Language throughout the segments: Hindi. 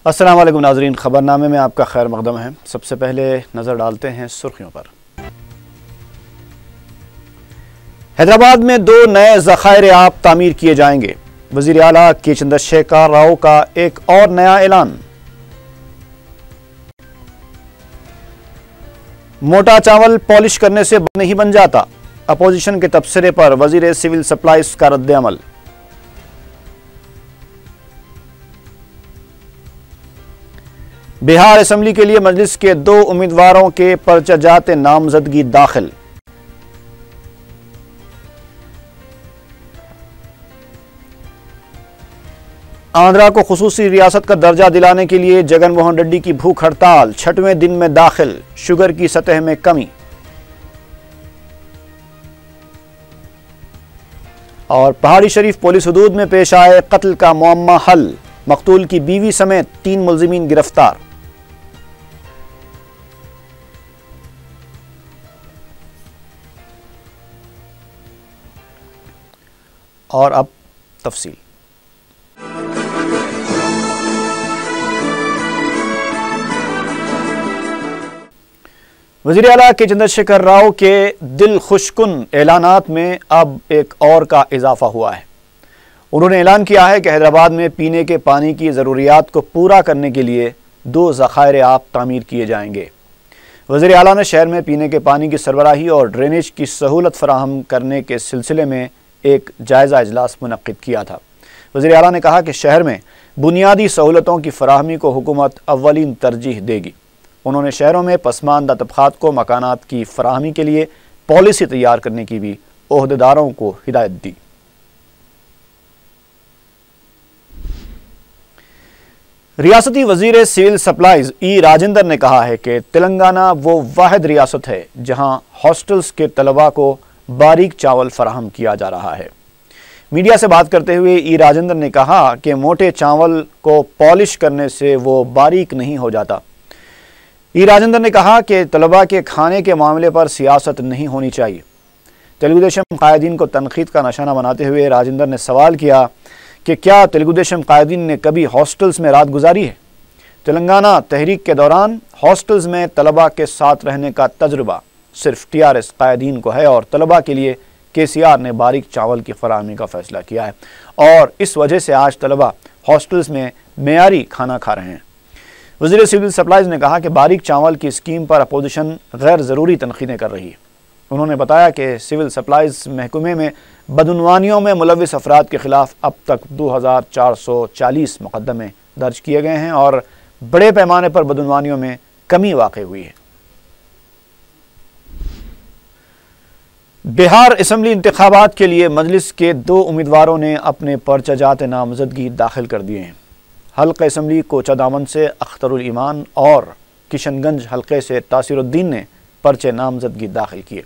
अस्सलाम वालेकुम नाज़रीन, ख़बरनामे में आपका खैर मक़दम है। सबसे पहले नज़र डालते हैं सुर्खियों पर। हैदराबाद में 2 नए ज़ख़ायर आब तामीर किए जाएंगे। वज़ीर आला के चंद्रशेखर राव का एक और नया ऐलान। मोटा चावल पॉलिश करने से नहीं बन जाता, अपोजिशन के तबसरे पर वज़ीर सिविल सप्लाईज का रद्द-ए-अमल। बिहार असेंबली के लिए मजलिस के 2 उम्मीदवारों के पर्चा-जात नामजदगी दाखिल। आंध्रा को खुसूसी रियासत का दर्जा दिलाने के लिए जगन मोहन रेड्डी की भूख हड़ताल 6वें दिन में दाखिल, शुगर की सतह में कमी। और पहाड़ी शरीफ पुलिस हुदूद में पेश आए कत्ल का मुअम्मा हल, मकतूल की बीवी समेत 3 मुल्जिमीन गिरफ्तार। और अब तफसील। वज़ीर आला के चंद्रशेखर राव के दिल खुशकुन ऐलानात में अब एक और का इजाफा हुआ है। उन्होंने ऐलान किया है कि हैदराबाद में पीने के पानी की ज़रूरियात को पूरा करने के लिए 2 ज़ख़ायर आब तामीर किए जाएंगे। वज़ीर आला ने शहर में पीने के पानी की सरबराही और ड्रेनेज की सहूलत फराहम करने के सिलसिले में एक जायज़ा इजलास मुनक्किद किया था। वज़ीर आला ने कहा कि शहर में बुनियादी सहूलतों की फराहमी को हुकूमत अव्वलीन तरजीह देगी। उन्होंने शहरों में पसमानदा तबक़ात को मकानात की फराहमी के लिए पॉलिसी तैयार करने की भी ओहदेदारों को हिदायत दी। रियासती वज़ीर सिविल सप्लाईज ई राजेंद्र ने कहा है कि तेलंगाना वो वाहिद रियासत है जहां हॉस्टल्स के तलबा को बारीक चावल फराहम किया जा रहा है। मीडिया से बात करते हुए ई राजेंद्र ने कहा कि मोटे चावल को पॉलिश करने से वो बारीक नहीं हो जाता। ई राजेंद्र ने कहा कि तलबा के खाने के मामले पर सियासत नहीं होनी चाहिए। तेलुगु देशम कायदीन को तनकीद का निशाना बनाते हुए राजेंद्र ने सवाल किया कि क्या तेलुगु देशम कायदीन ने कभी हॉस्टल्स में रात गुजारी है। तेलंगाना तहरीक के दौरान हॉस्टल्स में तलबा के साथ रहने का तजुर्बा सिर्फ TRS कायदीन को है और तलबा के लिए KCR ने बारीक चावल की फराहमी का फैसला किया है और इस वजह से आज तलबा हॉस्टल्स में मेयारी खाना खा रहे हैं। वज़ीर सिविल सप्लाईज ने कहा कि बारीक चावल की स्कीम पर अपोजिशन गैर ज़रूरी तनकीदें कर रही है। उन्होंने बताया कि सिविल सप्लाईज महकमे में बदउनवानियों में मुलविस अफराद के खिलाफ अब तक 2440 मुकदमे दर्ज किए गए हैं और बड़े पैमाने पर बदउनवानियों में कमी वाक़ई हुई है। बिहार असेंबली इंतखाबात के लिए मजलिस के 2 उम्मीदवारों ने अपने पर्चा-जात नामजदगी दाखिल कर दिए हैं। हल्का असेंबली कोचादामन से अख्तरुल ईमान और किशनगंज हल्के से तासीरुद्दीन ने पर्चे नामजदगी दाखिल किए।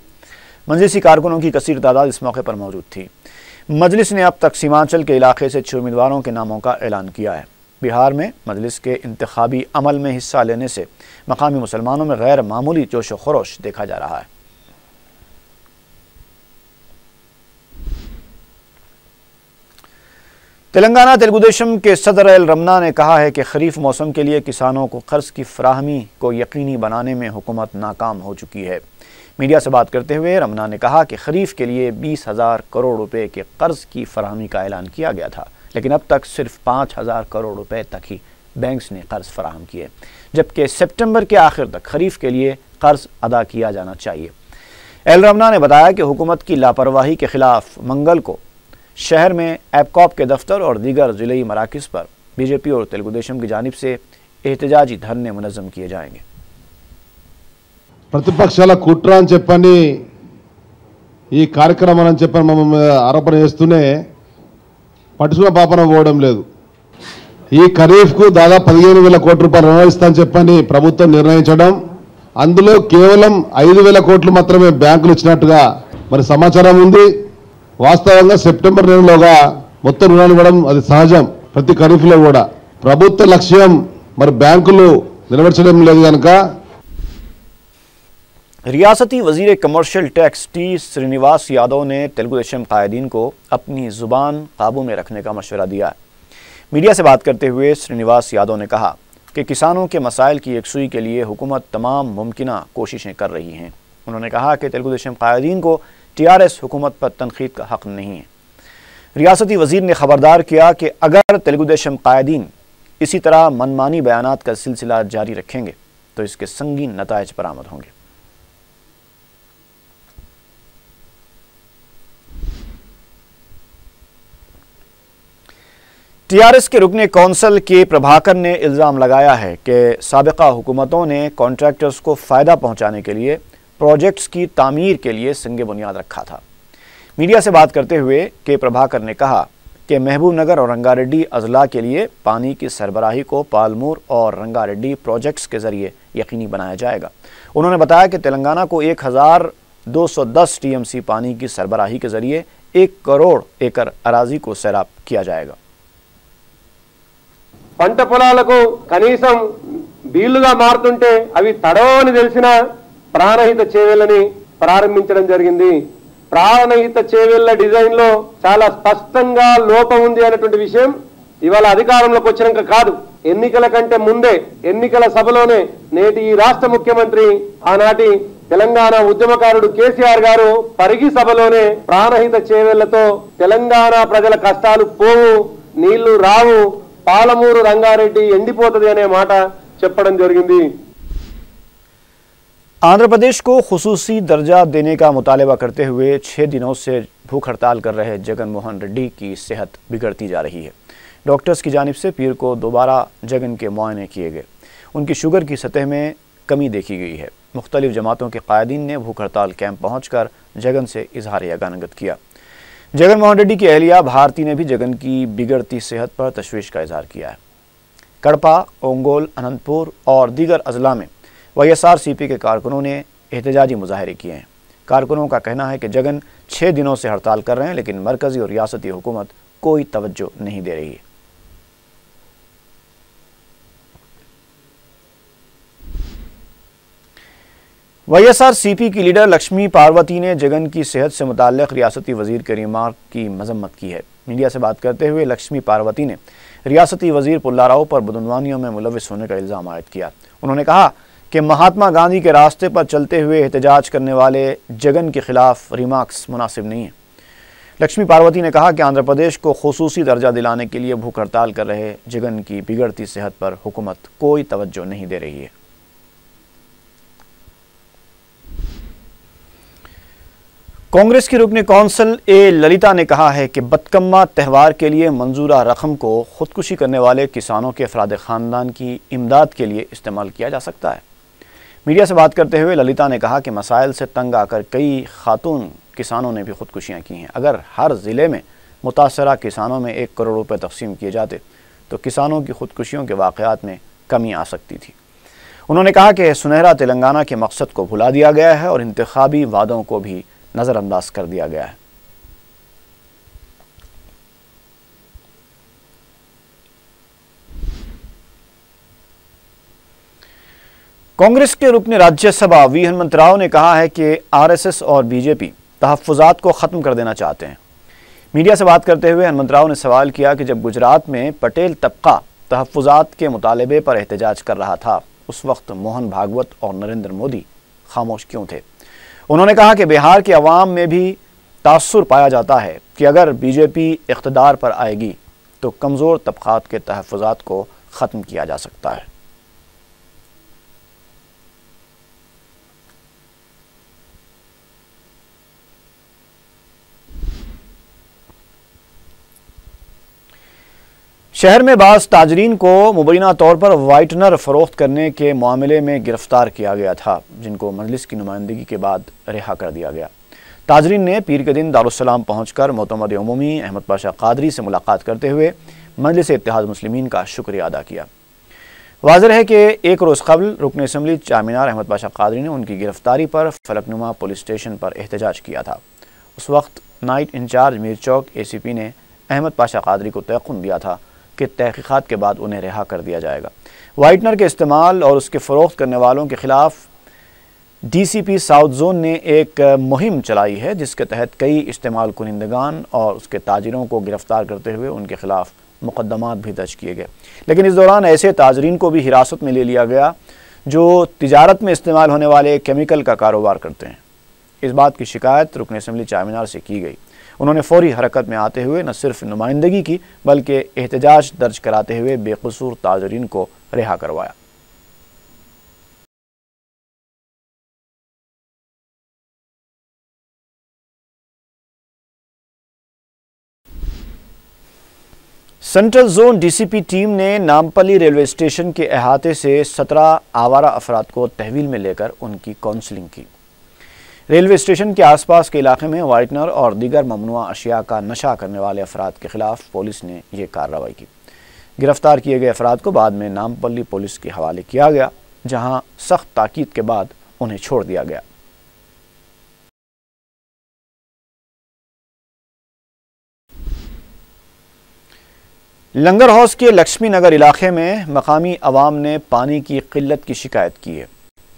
मजलिसी कारकुनों की कसीर तादाद इस मौके पर मौजूद थी। मजलिस ने अब तक सीमांचल के इलाके से 6 उम्मीदवारों के नामों का ऐलान किया है। बिहार में मजलिस के इंतखाबी अमल में हिस्सा लेने से मकामी मुसलमानों में गैर मामूली जोश व खरोश देखा जा रहा है। तेलंगाना तेलुगु देशम के सदर एल रमना ने कहा है कि खरीफ मौसम के लिए किसानों को कर्ज की फराहमी को यकीनी बनाने में हुकूमत नाकाम हो चुकी है। मीडिया से बात करते हुए रमना ने कहा कि खरीफ के लिए 20,000 करोड़ रुपए के कर्ज की फराहमी का ऐलान किया गया था, लेकिन अब तक सिर्फ 5,000 करोड़ रुपए तक ही बैंक्स ने कर्ज फराहम किए, जबकि सितंबर के आखिर तक खरीफ के लिए कर्ज अदा किया जाना चाहिए। एल रमना ने बताया कि हुकूमत की लापरवाही के खिलाफ मंगल को शहर में एपकॉप के दफ्तर और दीगर जिले मराकज़ पर बीजेपी और तेलुगु देशम की जानिब से एहतजाजी धरने मुनज़्ज़म किए जाएंगे। ప్రతిపక్షాల కుట్ర అని చెప్పని ఈ కార్యక్రమం అని చెప్పని మనం ఆరోపణ చేస్తూనే పట్టుకున్న పాపన పోవడం లేదు। ఈ ఖరీఫ్కు దాదాపు 15,000 కోట్ల రూపాయలు రుణం ఇస్తామని చెప్పని ప్రభుత్వం నిర్ణయించడం, అందులో కేవలం 5,000 కోట్లు మాత్రమే బ్యాంకులు ఇచ్చినట్టుగా మరి సమాచారం ఉంది। వాస్తవంగా సెప్టెంబర్ నెలలోగా మొత్తం రుణాలు ఇవ్వడం అది సహజం ప్రతి ఖరీఫ్లో కూడా। ప్రభుత్వ లక్ష్యం మరి బ్యాంకులు నెరవేర్చడం లేదు కనుక रियासती वज़ीर commercial tax T Srinivas Yadav ने तेलुगु देशम कायदीन को अपनी ज़ुबान काबू में रखने का मशवरा दिया। मीडिया से बात करते हुए श्रीनिवास यादव ने कहा कि किसानों के मसाइल की यकसुई के लिए हुकूमत तमाम मुमकिना कोशिशें कर रही हैं। उन्होंने कहा कि तेलुगु देशम कायदीन को TRS हुकूमत पर तनकीद का हक नहीं है। रियासती वजीर ने खबरदार किया कि अगर तेलुगु देशम कायदीन इसी तरह मनमानी बयानात का सिलसिला जारी रखेंगे तो इसके संगीन नताइज बरामद होंगे। TRS के रुकने कौंसल के प्रभाकर ने इल्ज़ाम लगाया है कि साबिका हुकूमतों ने कॉन्ट्रैक्टर्स को फ़ायदा पहुंचाने के लिए प्रोजेक्ट्स की तामीर के लिए संग बुनियाद रखा था। मीडिया से बात करते हुए के प्रभाकर ने कहा कि महबूब नगर और रंगारेड्डी अजला के लिए पानी की सरबराही को पालमूर और रंगारेड्डी प्रोजेक्ट्स के जरिए यकीनी बनाया जाएगा। उन्होंने बताया कि तेलंगाना को 1210 TMC पानी की सरबराही के जरिए 1 करोड़ एकड़ अराजी को सैराब किया जाएगा। పంట పొలాలకు కనీసం బీళ్లుగా మారుతుంటే అవి తడవని తెలిసిన ప్రాణహిత చేవెళ్ళని ప్రారంభించడం జరిగింది. ప్రాణహిత చేవెళ్ళ డిజైన్ లో చాలా స్పష్టంగా లోపం ఉంది అనేటువంటి విషయం ఇవాళ అధికారంలోకి వచ్చినాక కాదు, ఎన్నికల కంటే ముందే ఎన్నికల సభలోనే నేటి ఈ రాష్ట్ర ముఖ్యమంత్రి ఆనాటి తెలంగాణ ఉద్యమకారుడు కేసీఆర్ గారు పరిగి సభలోనే ప్రాణహిత చేవెళ్లతో తెలంగాణ ప్రజల కష్టాలు పోవు, నీళ్లు రావు, పాలమూరు రంగారెడ్డి ఎండిపోతది అనే మాట చెప్పడం జరిగింది। आंध्र प्रदेश को खुसूसी दर्जा देने का मुतालबा करते हुए 6 दिनों से भूख हड़ताल कर रहे जगन मोहन रेड्डी की सेहत बिगड़ती जा रही है। डॉक्टर्स की जानिब से पीर को दोबारा जगन के मुआयने किए गए। उनकी शुगर की सतह में कमी देखी गई है। मुख्तलिफ जमातों के कायदीन ने भूख हड़ताल कैंप पहुँचकर जगन से इजहार यगानगत किया। जगन मोहन रेड्डी की अहलिया भारती ने भी जगन की बिगड़ती सेहत पर तशवीश का इजहार किया है। कड़पा, ओंगोल, अनंतपुर और दीगर अजला में YSRCP के कारकुनों ने एहतजाजी मुजाहरे किए हैं। कारकुनों का कहना है कि जगन 6 दिनों से हड़ताल कर रहे हैं, लेकिन मरकजी और रियासती हुकूमत कोई तवज्जो नहीं दे रही है। YSRCP की लीडर लक्ष्मी पार्वती ने जगन की सेहत से मुताल्लिक़ रियासती वजीर के रिमार्क की मजम्मत की है। मीडिया से बात करते हुए लक्ष्मी पार्वती ने रियासती वजीर पुल्लाराव पर बदनवानियों में मुलविस होने का इल्ज़ाम आयद किया। उन्होंने कहा कि महात्मा गांधी के रास्ते पर चलते हुए एहतजाज करने वाले जगन के खिलाफ रिमार्क्स मुनासिब नहीं है। लक्ष्मी पार्वती ने कहा कि आंध्र प्रदेश को खुसूसी दर्जा दिलाने के लिए भूख हड़ताल कर रहे जगन की बिगड़ती सेहत पर हुकूमत कोई तवज्जो नहीं दे रही है। कांग्रेस की रुकने कौंसल ए ललिता ने कहा है कि बतकम्मा त्यौहार के लिए मंजूरा रकम को खुदकुशी करने वाले किसानों के अफराद ख़ानदान की इमदाद के लिए इस्तेमाल किया जा सकता है। मीडिया से बात करते हुए ललिता ने कहा कि मसाइल से तंग आकर कई खातून किसानों ने भी खुदकुशियाँ की हैं। अगर हर ज़िले में मुतासरा किसानों में 1 करोड़ रुपये तकसीम किए जाते तो किसानों की खुदकुशियों के वाक़यात में कमी आ सकती थी। उन्होंने कहा कि सुनहरा तेलंगाना के मकसद को भुला दिया गया है और इंतखाबी वादों को भी नज़रअंदाज कर दिया गया है। कांग्रेस के रुकने राज्यसभा वी हनुमंत राव ने कहा है कि RSS और BJP तहफ़्फ़ुज़ात को ख़त्म कर देना चाहते हैं। मीडिया से बात करते हुए हनुमंत राव ने सवाल किया कि जब गुजरात में पटेल तबका तहफ़्फ़ुज़ात के मुतालबे पर एहतजाज कर रहा था, उस वक्त मोहन भागवत और नरेंद्र मोदी खामोश क्यों थे। उन्होंने कहा कि बिहार के अवाम में भी तासुर पाया जाता है कि अगर BJP इक़्तिदार पर आएगी तो कमज़ोर तबक़ात के तहफ़्फ़ुज़ात को ख़त्म किया जा सकता है। शहर में बाज़ ताजरीन को मुबैना तौर पर वाइटनर फ़रोख्त करने के मामले में गिरफ्तार किया गया था, जिनको मजलिस की नुमाइंदगी के बाद रिहा कर दिया गया। ताजरीन ने पीर के दिन दारुस्सलाम पहुंचकर मोतमद उमूमी अहमद पाशा कादरी से मुलाकात करते हुए मजलिस इत्तेहाद मुस्लिमीन का शुक्रिया अदा किया। वाज़ेह है कि एक रोज़ कबल रुकन असम्बली चारमीनार अहमद पाशा कादरी ने उनकी गिरफ्तारी पर फलकनुमा पुलिस स्टेशन पर एहतजाज किया था। उस वक्त नाइट इंचार्ज मीर चौक ACP ने अहमद पाशा कादरी को तयक़ुन दिया था कि तहक़ीक़ात के बाद उन्हें रिहा कर दिया जाएगा। वाइटनर के इस्तेमाल और उसके फ़रोख्त करने वालों के ख़िलाफ़ DCP साउथ जोन ने एक मुहिम चलाई है, जिसके तहत कई इस्तेमाल कुनिंदगान और उसके ताजिरों को गिरफ्तार करते हुए उनके ख़िलाफ़ मुकदमात भी दर्ज किए गए। लेकिन इस दौरान ऐसे ताजरीन को भी हिरासत में ले लिया गया जो तिजारत में इस्तेमाल होने वाले केमिकल का कारोबार करते हैं। इस बात की शिकायत रुकन असम्बली चारमीनार से की गई। उन्होंने फौरी हरकत में आते हुए न सिर्फ नुमाइंदगी की बल्कि एहतजाज दर्ज कराते हुए बेकसूर ताजरीन को रिहा करवाया। सेंट्रल जोन डीसीपी टीम ने नामपल्ली रेलवे स्टेशन के अहाते से 17 आवारा अफराद को तहवील में लेकर उनकी काउंसलिंग की। रेलवे स्टेशन के आसपास के इलाके में वाइटनर और दीगर ममनुआ अशिया का नशा करने वाले अफराद के खिलाफ पुलिस ने यह कार्रवाई की। गिरफ्तार किए गए अफराद को बाद में नामपल्ली पुलिस के हवाले किया गया, जहां सख्त ताकीद के बाद उन्हें छोड़ दिया गया। लंगर हाउस के लक्ष्मी नगर इलाके में मकामी अवाम ने पानी की किल्लत की शिकायत की है।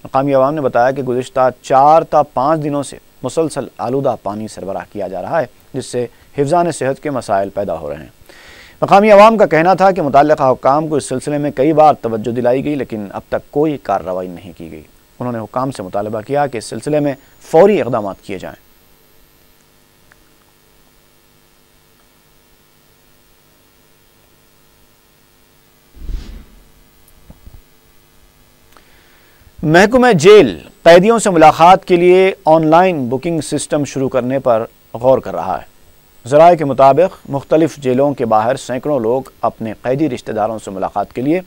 मकामी अवाम ने बताया कि गुज़िश्ता 4 से 5 दिनों से मुसलसल आलूदा पानी सरबराह किया जा रहा है, जिससे हिफ्ज़ान सेहत के मसाइल पैदा हो रहे हैं। मकामी अवाम का कहना था कि मुतल्लिक़ा हुक्काम को इस सिलसिले में कई बार तवज्जो दिलाई गई, लेकिन अब तक कोई कार्रवाई नहीं की गई। उन्होंने हुक्काम से मुतालबा किया कि इस सिलसिले में फौरी इक़दाम किए जाएँ। महकमा जेल कैदियों से मुलाकात के लिए ऑनलाइन बुकिंग सिस्टम शुरू करने पर गौर कर रहा है। ज़राए के मुताबिक मुख्तलिफ जेलों के बाहर सैकड़ों लोग अपने कैदी रिश्तेदारों से मुलाकात के लिए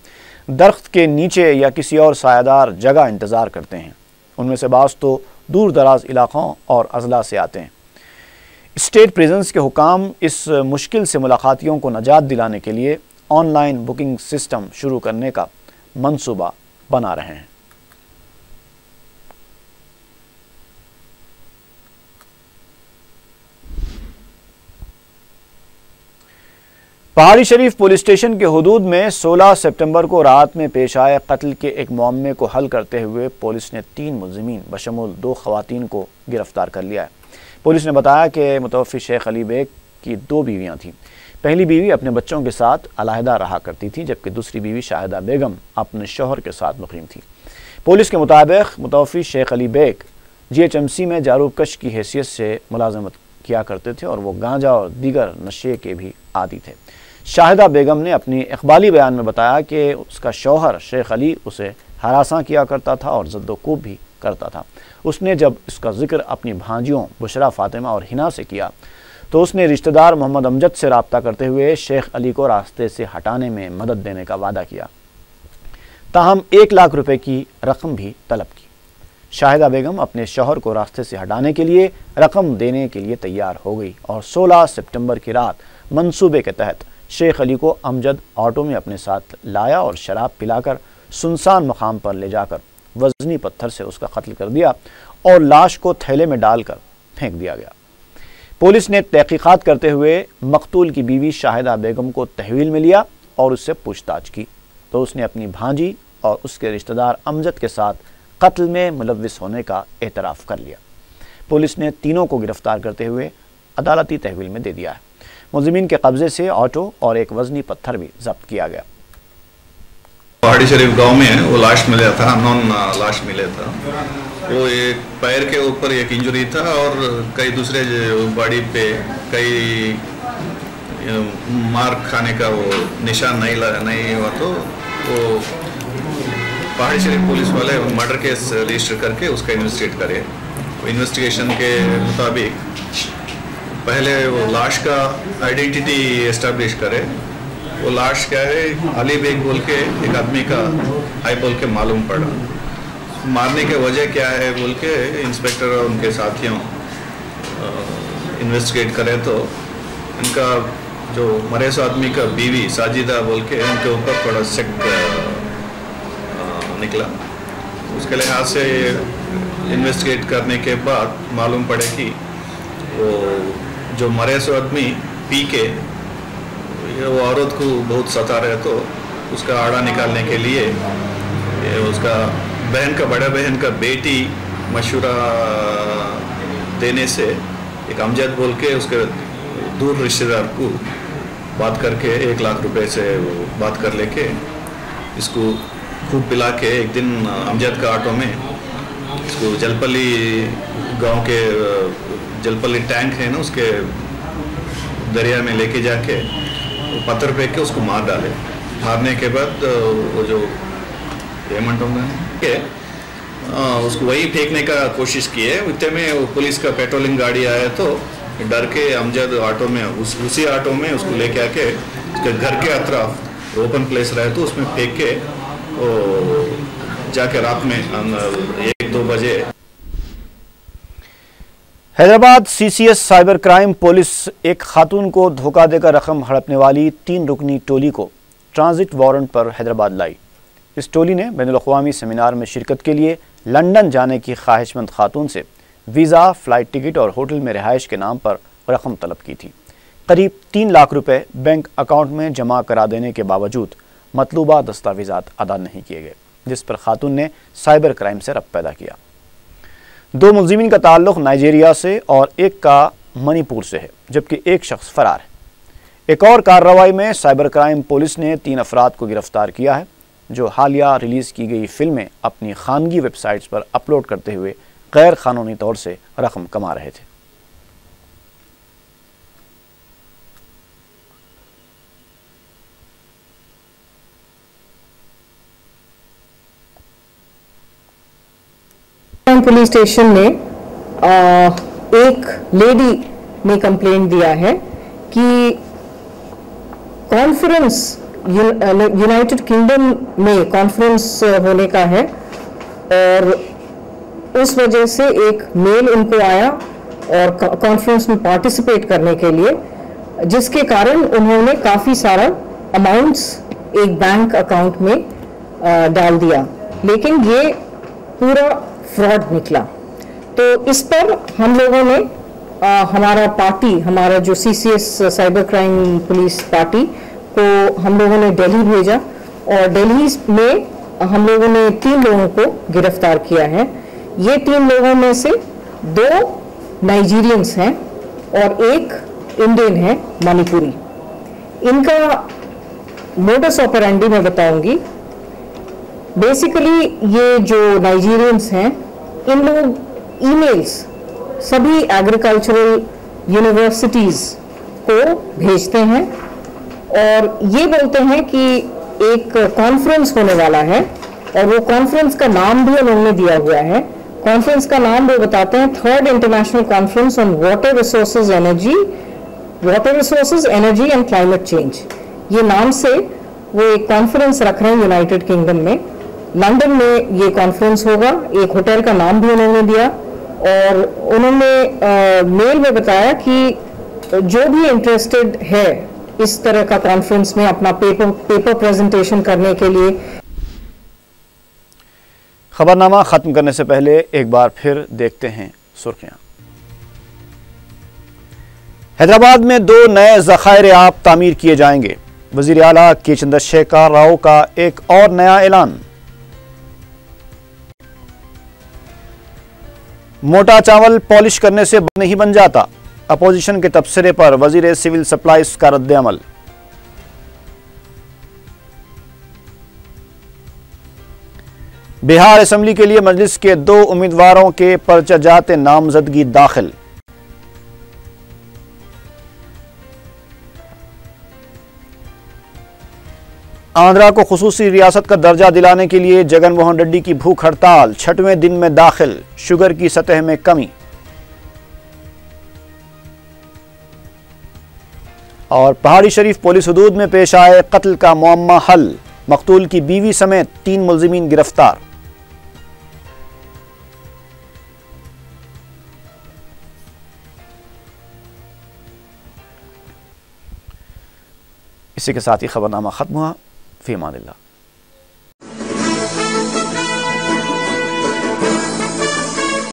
दरख्त के नीचे या किसी और सायादार जगह इंतज़ार करते हैं। उनमें से बाज़ तो दूर दराज इलाक़ों और अजला से आते हैं। स्टेट प्रिजन्स के हुकाम इस मुश्किल से मुलाकातियों को नजात दिलाने के लिए ऑनलाइन बुकिंग सिस्टम शुरू करने का मंसूबा बना रहे हैं। पहाड़ी शरीफ पुलिस स्टेशन के हुदूद में 16 सितंबर को रात में पेश आए कत्ल के एक मामले को हल करते हुए पुलिस ने 3 मुलज़िमीन बशमूल 2 ख़वातीन को गिरफ्तार कर लिया है। पुलिस ने बताया कि मुतवफ़्फ़ी शेख अली बेग की 2 बीवियाँ थीं। पहली बीवी अपने बच्चों के साथ अलहदा रहा करती थी, जबकि दूसरी बीवी शाहिदा बेगम अपने शौहर के साथ मुक़ीम थी। पुलिस के मुताबिक मुतवफ़्फ़ी शेख अली बेग GHMC में जारूबकश की हैसियत से मुलाजमत किया करते थे और वो गांजा और दीगर नशे के भी आदी थे। शाहिदा बेगम ने अपनी इकबाली बयान में बताया कि उसका शौहर शेख अली उसे हरासा किया करता था और ज़द्दोकूब भी करता था। उसने जब इसका जिक्र अपनी भांजियों बुशरा, फातिमा और हिना से किया तो उसने रिश्तेदार मोहम्मद अमजद से रब्ता करते हुए शेख अली को रास्ते से हटाने में मदद देने का वादा किया। ताहम 1 लाख रुपए की रकम भी तलब की। शाहिदा बेगम अपने शौहर को रास्ते से हटाने के लिए रकम देने के लिए तैयार हो गई और 16 सितंबर की रात मंसूबे के तहत शेख अली को अमजद ऑटो में अपने साथ लाया और शराब पिलाकर सुनसान मकाम पर ले जाकर वजनी पत्थर से उसका कत्ल कर दिया और लाश को थैले में डालकर फेंक दिया गया। पुलिस ने तहकीकात करते हुए मकतूल की बीवी शाहिदा बेगम को तहवील में लिया और उससे पूछताछ की तो उसने अपनी भांजी और उसके रिश्तेदार अमजद के साथ कत्ल में मुलव्विस होने का एतराफ़ कर लिया। पुलिस ने तीनों को गिरफ्तार करते हुए अदालती तहवील में दे दिया है। मुलज़िमीन के कब्जे से ऑटो और एक वजनी पत्थर भी जब्त किया गया। पहाड़ी शरीफ गांव में वो लाश मिला था, अननोन लाश मिला था। वो एक पैर के ऊपर एक इंजरी था और कई दूसरे बॉडी पे कई मार खाने का वो निशान नहीं हुआ। तो वो पहाड़ी शरीफ पुलिस वाले मर्डर केस रजिस्टर करके उसका इन्वेस्टिगेट करे। इन्वेस्टिगेशन के मुताबिक पहले वो लाश का आइडेंटिटी एस्टेब्लिश करे। वो लाश क्या है, अली बेग बोल के एक आदमी का हाई बोल के मालूम पड़ा। मारने के वजह क्या है बोल के इंस्पेक्टर और उनके साथियों इन्वेस्टिगेट करे तो इनका जो मरे सो आदमी का बीवी साजिदा बोल के उनके ऊपर थोड़ा शक निकला। उसके लिहाज से इन्वेस्टिगेट करने के बाद मालूम पड़े कि वो जो मरे सो आदमी पी के वो औरत को बहुत सता रहे, तो उसका आड़ा निकालने के लिए उसका बहन का बड़ा बहन का बेटी मशूरा देने से एक अमजद बोल के उसके दूर रिश्तेदार को बात करके 1 लाख रुपए से बात कर लेके इसको खूब पिला के एक दिन अमजद का ऑटो में इसको जलपल्ली गांव के जलपल्ली टैंक है ना, उसके दरिया में लेके जाके पत्थर फेंक के उसको मार डाले। मारने के बाद वो जो उसको वही फेंकने का कोशिश की है। उतने में वो पुलिस का पेट्रोलिंग गाड़ी आया तो डर के अमजद ऑटो में उसी ऑटो में उसको लेके आके उसके घर के अतराफ ओपन प्लेस रहे तो उसमें फेंक के वो जाके रात में 1-2 बजे। Hyderabad CCS cyber crime police एक खातून को धोखा देकर रकम हड़पने वाली 3 रुकनी टोली को ट्रांजिट वारंट पर हैदराबाद लाई। इस टोली ने बैनुल-अक़वामी सेमिनार में शिरकत के लिए लंदन जाने की ख्वाहिशमंद खातून से वीज़ा, फ्लाइट टिकट और होटल में रिहाइश के नाम पर रकम तलब की थी। करीब 3 लाख रुपए बैंक अकाउंट में जमा करा देने के बावजूद मतलूबा दस्तावेजात अदा नहीं किए गए, जिस पर खातून ने साइबर क्राइम से रब्त पैदा किया। 2 मुलजिमीन का ताल्लुक नाइजीरिया से और एक का मणिपुर से है, जबकि एक शख्स फरार है। एक और कार्रवाई में साइबर क्राइम पुलिस ने 3 अफराद को गिरफ्तार किया है, जो हालिया रिलीज़ की गई फिल्में अपनी खानगी वेबसाइट्स पर अपलोड करते हुए गैर कानूनी तौर से रकम कमा रहे थे। पुलिस स्टेशन में एक लेडी ने कंप्लेंट दिया है कि कॉन्फ्रेंस यूनाइटेड किंगडम में कॉन्फ्रेंस होने का है और उस वजह से एक मेल उनको आया और कॉन्फ्रेंस में पार्टिसिपेट करने के लिए, जिसके कारण उन्होंने काफ़ी सारा अमाउंट्स एक बैंक अकाउंट में डाल दिया, लेकिन ये पूरा फ्रॉड निकला। तो इस पर हम लोगों ने हमारा जो CCS cyber crime police party को हम लोगों ने दिल्ली भेजा और दिल्ली में हम लोगों ने 3 लोगों को गिरफ्तार किया है। ये 3 लोगों में से 2 नाइजीरियंस हैं और एक इंडियन है, मणिपुरी। इनका मोडस ऑपरेंडी मैं बताऊंगी। बेसिकली ये जो नाइजीरियंस हैं, इन लोग ईमेल्स सभी एग्रीकल्चरल यूनिवर्सिटीज़ को भेजते हैं और ये बोलते हैं कि एक कॉन्फ्रेंस होने वाला है और वो कॉन्फ्रेंस का नाम भी उन्होंने दिया हुआ है। कॉन्फ्रेंस का नाम वो बताते हैं 3rd international conference on water resources energy and climate change. ये नाम से वो एक कॉन्फ्रेंस रख रहे हैं यूनाइटेड किंगडम में। लंदन में ये कॉन्फ्रेंस होगा। एक होटल का नाम भी उन्होंने दिया और उन्होंने मेल में बताया कि जो भी इंटरेस्टेड है इस तरह का कॉन्फ्रेंस में अपना पेपर प्रेजेंटेशन करने के लिए। खबरनामा खत्म करने से पहले एक बार फिर देखते हैं सुर्खियां। हैदराबाद में 2 नए ज़खायर आब तामीर किए जाएंगे। वज़ीर आला के चंद्रशेखर राव का एक और नया ऐलान। मोटा चावल पॉलिश करने से नहीं बन जाता, अपोजिशन के तबसरे पर वजीर सिविल सप्लाईज का रद्द-ए-अमल। बिहार असेंबली के लिए मजलिस के 2 उम्मीदवारों के पर्चा-जात नामजदगी दाखिल। आंध्रा को खुसूसी रियासत का दर्जा दिलाने के लिए जगन मोहन रेड्डी की भूख हड़ताल 6वें दिन में दाखिल। शुगर की सतह में कमी। और पहाड़ी शरीफ पुलिस हुदूद में पेश आए कत्ल का मुअम्मा हल। मकतूल की बीवी समेत 3 मुलजिमीन गिरफ्तार। इसी के साथ ही खबरनामा खत्म हुआ। फी अमानिल्लाह।